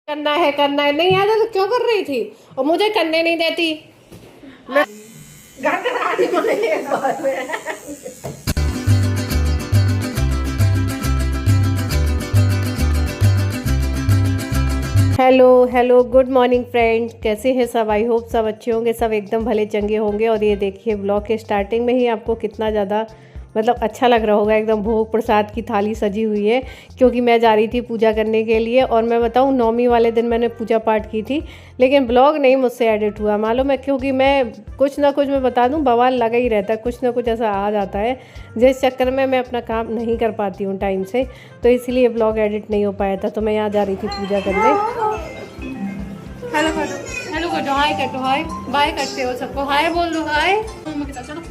करना है नहीं आता तो क्यों कर रही थी और मुझे करने नहीं देती। मैं घर का राज बनाने एक बार में। हेलो गुड मॉर्निंग फ्रेंड्स, कैसे हैं सब। आई होप सब अच्छे होंगे, सब एकदम भले चंगे होंगे। और ये देखिए ब्लॉग के स्टार्टिंग में ही आपको कितना ज़्यादा मतलब अच्छा लग रहा होगा। एकदम भोग प्रसाद की थाली सजी हुई है क्योंकि मैं जा रही थी पूजा करने के लिए। और मैं बताऊं, नौमी वाले दिन मैंने पूजा पाठ की थी, लेकिन ब्लॉग नहीं मुझसे एडिट हुआ, मालूम है क्योंकि मैं कुछ ना कुछ, मैं बता दूं, बवाल लगा ही रहता है, कुछ ना कुछ ऐसा आ जाता है जिस चक्कर में मैं अपना काम नहीं कर पाती हूँ टाइम से, तो इसलिए ब्लॉग एडिट नहीं हो पाया था। तो मैं यहाँ जा रही थी पूजा करने। हेलो करो, हाय करो, हाय बाय करते हो सबको, हाय बोल दो, हाय। चलो,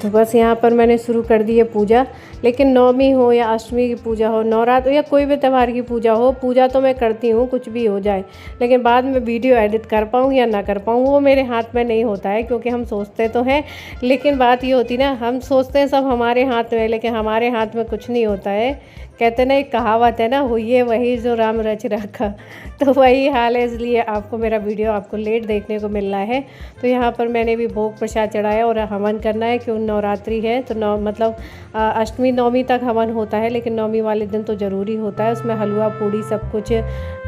तो बस यहाँ पर मैंने शुरू कर दी है पूजा। लेकिन नवमी हो या अष्टमी की पूजा हो, नवरात्र या कोई भी त्यौहार की पूजा हो, पूजा तो मैं करती हूँ कुछ भी हो जाए, लेकिन बाद में वीडियो एडिट कर पाऊँ या ना कर पाऊँ वो मेरे हाथ में नहीं होता है। क्योंकि हम सोचते तो हैं, लेकिन बात ये होती ना, हम सोचते हैं सब हमारे हाथ में, लेकिन हमारे हाथ में कुछ नहीं होता है। कहते ना, एक कहावत है ना, हुई वही जो राम रच रखा, तो वही हाल है। इसलिए आपको मेरा वीडियो आपको लेट देखने को मिल रहा है। तो यहाँ पर मैंने भी भोग प्रसाद चढ़ाया और हवन करना है क्योंकि नवरात्रि है। तो मतलब अष्टमी नवमी तक हवन होता है, लेकिन नवमी वाले दिन तो ज़रूरी होता है। उसमें हलवा पूड़ी सब कुछ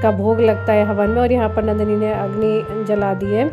का भोग लगता है हवन में। और यहाँ पर नंदिनी ने अग्नि जला दी है।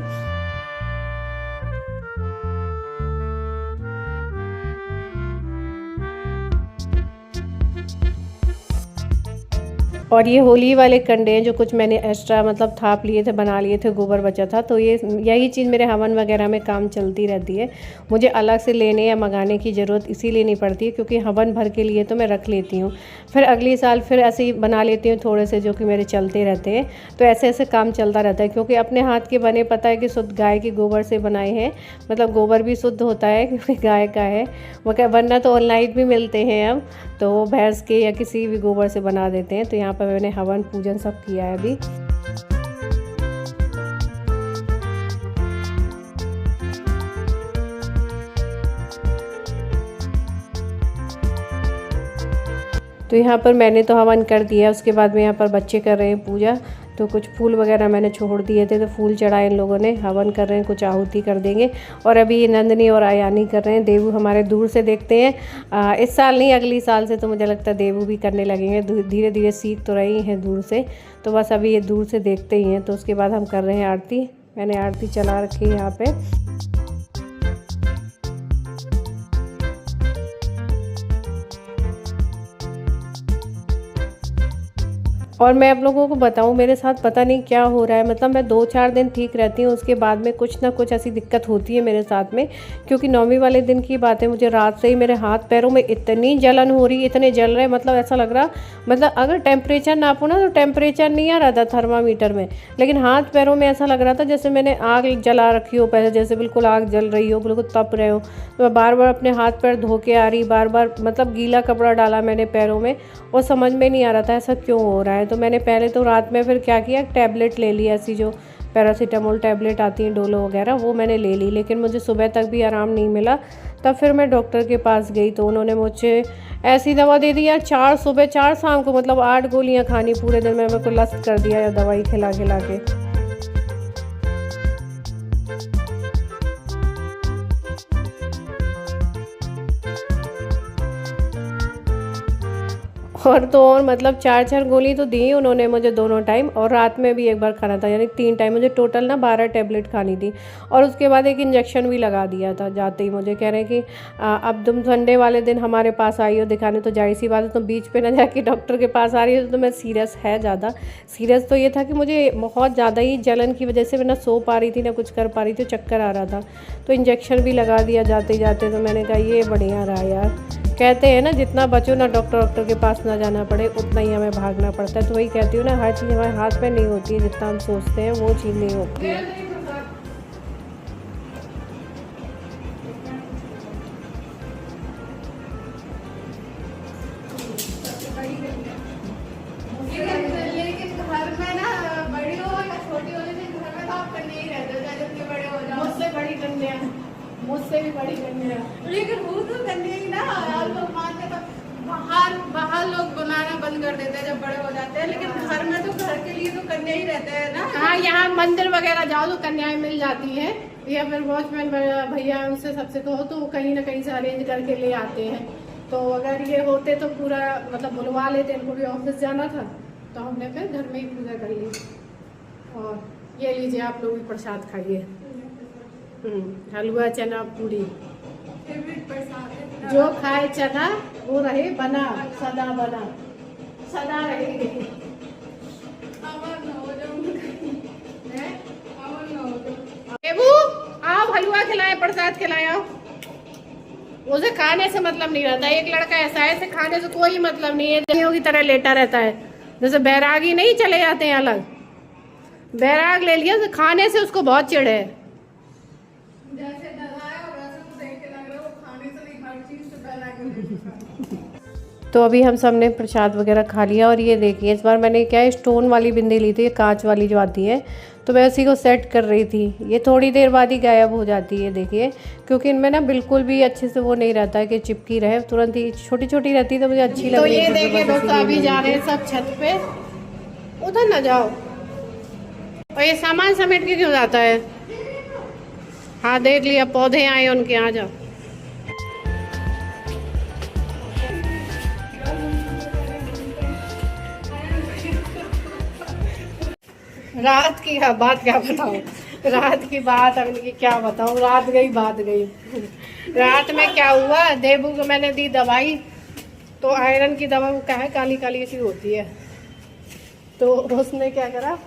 और ये होली वाले कंडे हैं जो कुछ मैंने एक्स्ट्रा मतलब थाप लिए थे, बना लिए थे, गोबर बचा था, तो यही चीज़ मेरे हवन वगैरह में काम चलती रहती है। मुझे अलग से लेने या मंगाने की ज़रूरत इसीलिए नहीं पड़ती है क्योंकि हवन भर के लिए तो मैं रख लेती हूँ, फिर अगली साल फिर ऐसे ही बना लेती हूँ थोड़े से, जो कि मेरे चलते रहते हैं। तो ऐसे ऐसे काम चलता रहता है क्योंकि अपने हाथ के बने, पता है कि शुद्ध गाय के गोबर से बनाए हैं, मतलब गोबर भी शुद्ध होता है क्योंकि गाय का है, वरना तो ऑनलाइन भी मिलते हैं अब, तो वो भैंस के या किसी भी गोबर से बना देते हैं। तो यहाँ पर मैंने हवन पूजन सब किया है अभी। तो यहाँ पर मैंने तो हवन कर दिया, उसके बाद में यहाँ पर बच्चे कर रहे हैं पूजा। तो कुछ फूल वगैरह मैंने छोड़ दिए थे, तो फूल चढ़ाए इन लोगों ने, हवन कर रहे हैं, कुछ आहुति कर देंगे। और अभी नंदनी और आयानी कर रहे हैं। देवू हमारे दूर से देखते हैं, इस साल नहीं अगली साल से तो मुझे लगता है देवू भी करने लगेंगे, धीरे धीरे सीख तो रही हैं दूर से। तो बस अभी ये दूर से देखते ही हैं। तो उसके बाद हम कर रहे हैं आरती। मैंने आरती चला रखी है यहाँ पे। और मैं आप लोगों को बताऊं, मेरे साथ पता नहीं क्या हो रहा है, मतलब मैं 2-4 दिन ठीक रहती हूँ, उसके बाद में कुछ ना कुछ ऐसी दिक्कत होती है मेरे साथ में। क्योंकि नौमी वाले दिन की बात है, मुझे रात से ही मेरे हाथ पैरों में इतनी जलन हो रही, इतने जल रहे, मतलब ऐसा लग रहा, मतलब अगर टेम्परेचर नापो ना तो टेम्परेचर नहीं आ रहा था थर्मामीटर में, लेकिन हाथ पैरों में ऐसा लग रहा था जैसे मैंने आग जला रखी हो पहले, जैसे बिल्कुल आग जल रही हो, बिल्कुल तप रहे हो। तो मैं बार बार अपने हाथ पैर धो के आ रही, बार बार मतलब गीला कपड़ा डाला मैंने पैरों में, और समझ में नहीं आ रहा था ऐसा क्यों हो रहा है। तो मैंने पहले तो रात में फिर क्या किया, टैबलेट ले ली, ऐसी जो पैरासीटामोल टैबलेट आती हैं, डोलो वगैरह, वो मैंने ले ली, लेकिन मुझे सुबह तक भी आराम नहीं मिला। तब फिर मैं डॉक्टर के पास गई तो उन्होंने मुझे ऐसी दवा दे दी यार, 4 सुबह 4 शाम को, मतलब 8 गोलियां खानी पूरे दिन में, मेरे को लस्त कर दिया यार दवाई खिला खिला के। और तो और मतलब 4-4 गोली तो दी उन्होंने मुझे दोनों टाइम, और रात में भी एक बार खाना था, यानी 3 टाइम मुझे टोटल ना 12 टैबलेट खानी थी। और उसके बाद एक इंजेक्शन भी लगा दिया था जाते ही। मुझे कह रहे हैं कि अब तुम संडे वाले दिन हमारे पास आई हो दिखाने, तो जाहिर सी बात है तुम बीच पे ना जाके डॉक्टर के पास आ रही हो। तो मैं सीरियस है ज़्यादा, सीरियस तो ये था कि मुझे बहुत ज़्यादा ही जलन की वजह से मैं ना सो पा रही थी, ना कुछ कर पा रही थी, चक्कर आ रहा था। तो इंजेक्शन भी लगा दिया जाते जाते। तो मैंने कहा ये बढ़िया रहा यार। कहते हैं ना, जितना बचो ना डॉक्टर के पास ना जाना पड़े, उतना ही हमें भागना पड़ता है। तो वही कहती हूँ ना, हर चीज़ हमारे हाथ में नहीं होती है, जितना हम सोचते हैं वो चीज़ नहीं होती है। लेकिन घर में ना, बड़ी हो या छोटी हो, लेकिन घर में तो आप करने ही रहते हो, जब बड़े हो जाओ। मुझसे बड़ी कन्या, मुझसे भी बड़ी कन्या, लेकिन वो तो कन्या ही ना, आप लोग मानते तो बाहर लोग बनाना बंद कर देते हैं जब बड़े हो जाते हैं, लेकिन घर लिए तो कन्या ही रहता है ना। हाँ, यहाँ मंदिर वगैरह जाओ तो कन्याएं मिल जाती हैं, या फिर वॉचमैन भैया उनसे सबसे कहो तो वो कहीं ना कहीं से अरेंज करके ले आते हैं। तो अगर ये होते तो पूरा मतलब बुलवा लेते, इनको भी ऑफिस जाना था तो हमने फिर घर में ही पूजा कर ली। और ये लीजिए आप लोग भी प्रसाद खाइए। हलवा चना पूरी, फेवरेट प्रसाद है। जो खाए चना वो रहे बना, सदा बना, सदा रहेगी। आओ हलवा खिलाए, प्रसाद खिलाए, आओ। उसे खाने से मतलब नहीं रहता। एक लड़का ऐसा है, इसे खाने से कोई मतलब नहीं है, दहियों की तरह लेटा रहता है। जैसे बैरागी नहीं चले जाते हैं अलग, बैराग ले लिया, तो खाने से उसको बहुत चिढ़ है। जैसे डराया और वैसे तो देख के लग रहा है वो खाने से नहीं, हर चीज से डरा के। तो अभी हम सब ने प्रसाद वगैरह खा लिया। और ये देखिए इस बार मैंने क्या है, स्टोन वाली बिंदी ली थी, कांच वाली जो आती है, तो मैं उसी को सेट कर रही थी। ये थोड़ी देर बाद ही गायब हो जाती है, देखिए, क्योंकि इनमें ना बिल्कुल भी अच्छे से वो नहीं रहता है कि चिपकी रहे, तुरंत ही छोटी छोटी रहती है तो मुझे अच्छी लगती है। तो ये देखिए दोस्तों, अभी जा रहे हैं सब छत पे, उधर ना जाओ। और ये सामान समेट के क्यों जाता है? हाँ देख लिया, पौधे आए उनके, आ जाओ। रात की बात क्या बताऊं, रात की बात अब इनकी क्या बताऊं, रात गई बात गई। रात में क्या हुआ, देबू को मैंने दी दवाई, तो आयरन की दवा वो क्या है, काली काली सी होती है, तो उसने क्या करा,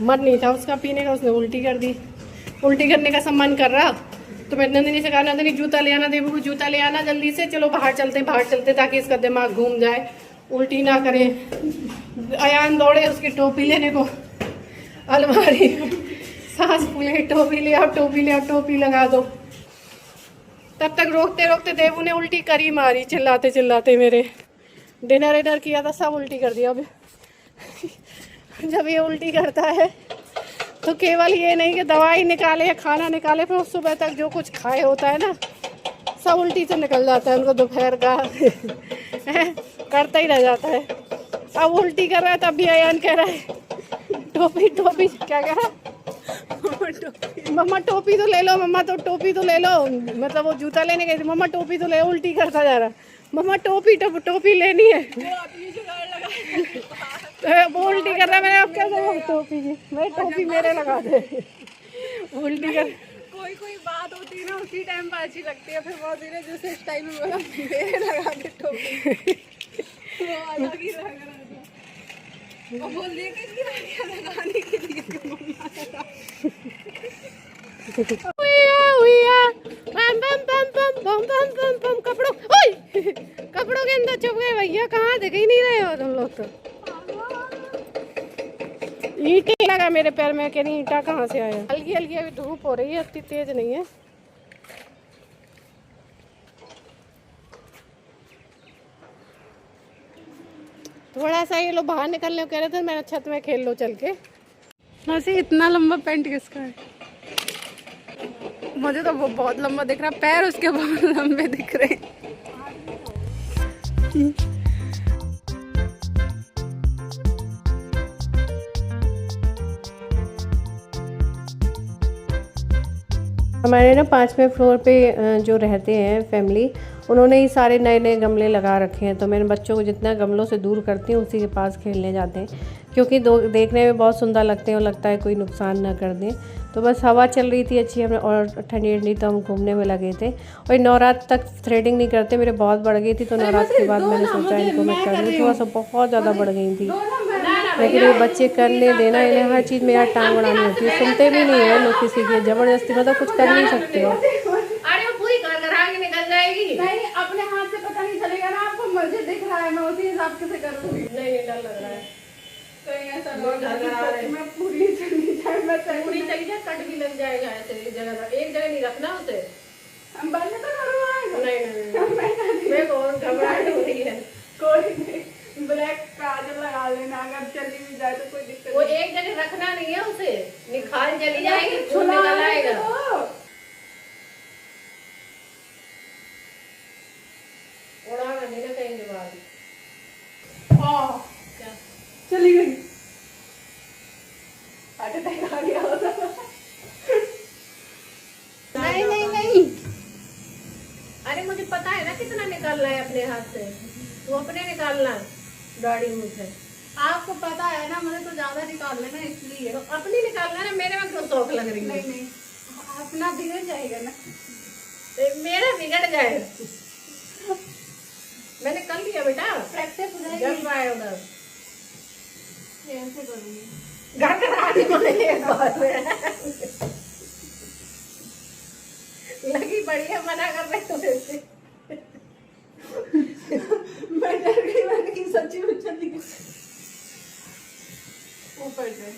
मन नहीं था उसका पीने का, उसने उल्टी कर दी। उल्टी करने का सब मन कर रहा, तो मैं नंदिनी से कहा, नंदिनी जूता ले आना, देबू को जूता ले आना जल्दी से, चलो बाहर चलते ताकि इसका दिमाग घूम जाए, उल्टी ना करे। अयान दौड़े उसकी टोपी लेने को, अलमारी सांस फूले, टोपी ले आओ, टोपी ले आओ, टोपी लगा दो। तब तक रोकते रोकते देवू ने उल्टी करी मारी, चिल्लाते चिल्लाते। मेरे डिनर किया था, सब उल्टी कर दिया। अब जब ये उल्टी करता है तो केवल ये नहीं कि दवाई निकाले या खाना निकाले, फिर सुबह तक जो कुछ खाए होता है ना, सब उल्टी से निकल जाता है उनको, दोपहर का करता ही रह जाता है। अब उल्टी कर रहा है तब भी अयान कह रहा है टोपी टोपी, क्या कह रहा, मम्मा टोपी तो ले लो, मम्मा तो टोपी तो ले लो, मतलब वो जूता लेने गई थी, मम्मा टोपी तो ले। उल्टी करता जा रहा, मम्मा टोपी टोपी लेनी है, वो उल्टी कर रहा है। मैंने अब क्या करूँ, टोपी की मैं टोपी मेरे लगा दे, उल्टी कर। कोई बात होती है ना उसी टाइम पर अच्छी लगती है, फिर बहुत धीरे जैसे इस टाइम में मेरे लगा दे टोपी, वो अलग ही लग रहा है। और बोल दिया कि इसकी राखियां लगाने के लिए कपड़ों के अंदर छुप गए भैया, कहाँ दिख ही नहीं रहे हो तुम लोग। तो ईंटे लगा मेरे पैर में, कह रही ईंटा कहाँ से आया। हल्की हल्की अभी धूप हो रही है, इतनी तेज नहीं है। थोड़ा सा ये लोग बाहर निकलने को कह रहे थे, मैंने छत में खेल लो चल के। वैसे इतना लंबा पैंट किसका है? मुझे तो वो बहुत लंबा दिख रहा है, पैर उसके बहुत लंबे दिख रहे हैं। हमारे ना 5वें फ्लोर पे जो रहते हैं फैमिली, उन्होंने ही सारे नए नए गमले लगा रखे हैं, तो मैंने बच्चों को जितना गमलों से दूर करती हूँ उसी के पास खेलने जाते हैं, क्योंकि देखने में बहुत सुंदर लगते हैं और लगता है कोई नुकसान ना कर दें। तो बस हवा चल रही थी अच्छी, हमें और ठंडी ठंडी, तो हम घूमने में लगे थे। और नवरात्र तक थ्रेडिंग नहीं करते, मेरे बहुत बढ़ गई थी, तो नवरात्र के बाद मैंने सोचा इनको मैं कर लूँ, थोड़ा सा बहुत ज़्यादा बढ़ गई थी। लेकिन ये बच्चे करने देना, इन्हें हर चीज़ में यार टांग बढ़ानी होती है, सुनते भी नहीं है लोग किसी की, ज़बरदस्ती मतलब कुछ कर नहीं सकते हो। नहीं, अपने हाथ से पता नहीं चलेगा ना आपको, मुझे दिख रहा है, मैं उसी हिसाब से करूँगी। नहीं डर लग रहा है, कहीं ऐसा मैं पूरी चली जाए, मैं पूरी चली जाए, कट भी लग जाएगा ऐसे। एक जगह नहीं रखना उसे, बंद तो करो आएगा। नहीं मेरे को घबराहट हो रही है। कोई नहीं, ब्लैक काजल लगा लेना, अगर चली भी जाए तो कोई दिक्कत वो एक जगह रखना नहीं है उसे, निखाल चली जाएगी, खून निकल आएगा। उड़ाना नहीं ना कहीं के बाद। चली गई। अटैक आ गया होता। नहीं नहीं नहीं, अरे मुझे पता है ना कितना निकालना है अपने हाथ से, वो अपने निकालना दाढ़ी मुझे। आपको पता है ना, मुझे तो ज्यादा निकाल लेना इसलिए। तो अपनी निकालना ना, मेरे में क्यों शौक लग रही है? नहीं नहीं, अपना बिगड़ जाएगा ना। मेरा बिगड़ जाएगा। मैंने कर लिया बेटा, प्रैक्टिस हो जाएगी। जब आए उधर ऐसे करूंगी। घर कराने एक बार में लगी पड़ी है, मना कर रहे हो जैसे। मैं डर गई, मैंने कि सच्ची में चली गई ऊपर से।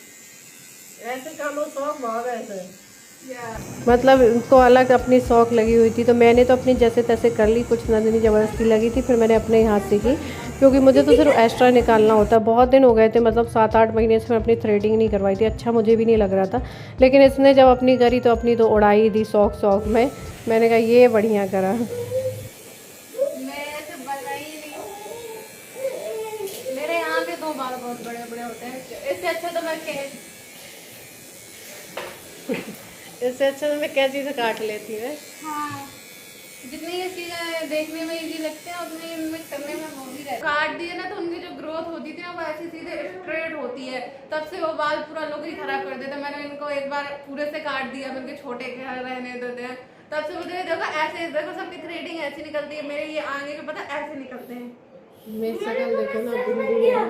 ऐसे कर लो, शौक बहुत है ऐसे। या मतलब उनको अलग अपनी शौक लगी हुई थी, तो मैंने तो अपनी जैसे तैसे कर ली, कुछ ना देनी ज़बरदस्ती लगी थी, फिर मैंने अपने हाथ से की, क्योंकि मुझे तो सिर्फ एक्स्ट्रा निकालना होता है। बहुत दिन हो गए थे, मतलब 7-8 महीने से मैं अपनी थ्रेडिंग नहीं करवाई थी, अच्छा मुझे भी नहीं लग रहा था। लेकिन इसने जब अपनी करी तो अपनी तो उड़ाई दी शौक में। मैंने कहा ये बढ़िया करा। मैं ऐसे बनाई नहीं, मेरे यहाँ के 2 बाल बहुत बड़े बड़े होते हैं, इससे अच्छा तो मैं इससे अच्छा तो मैं कैंची से काट लेती है। हाँ, जितनी ये चीजें देखने में इजी लगते हैं उतनी इनमें करने में वो भी रहता है। काट दिए ना तो उनकी जो ग्रोथ होती थी ना वो ऐसी सीधे स्ट्रेट होती है, तब से वो बाल पूरा लुक ही खराब कर देते। मैंने इनको एक बार पूरे से काट दिया, उनके छोटे के रहने देते हैं, तब से मुझे देखो ऐसे, देखो सबकी थ्रेडिंग ऐसी निकलती है, मेरे ये आगे के पता ऐसे निकलते हैं। मेरी शक्ल देखो ना, बिल्ली है।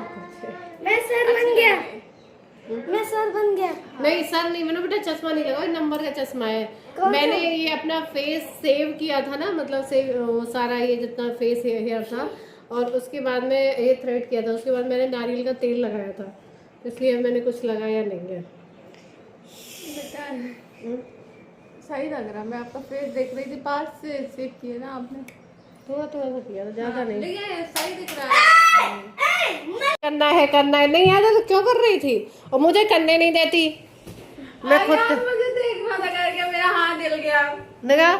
मैं सर बन गया, मैं सर बन गया। नहीं सर नहीं, मैंने बेटा चश्मा नहीं लगा, नंबर का चश्मा है। मैंने ये अपना फेस सेव किया था ना, मतलब सेव सारा ये जितना फेस हेयर था, और उसके बाद में ये थ्रेड किया था, उसके बाद मैंने नारियल का तेल लगाया था, इसलिए मैंने कुछ लगाया नहीं है। बेटा सही लग रहा, मैं आपका फेस देख रही थी, पास से सेव किया ना आपने, थोड़ा थोड़ा सा किया था, ज़्यादा नहीं। लेकिन सही दिख रहा है। करना है नहीं आता तो क्यों कर रही थी, और मुझे करने नहीं देती। मैं खुद मुझे देखना था करके, मेरा हाथ हिल गया। देखा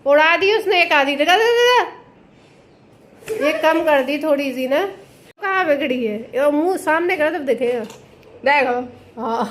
उड़ा दी उसने एक आधी, देखा ये कम कर दी थोड़ी सी ना। कहाँ बिगड़ी है, मुंह सामने करा तब दिखेगा। देखो हाँ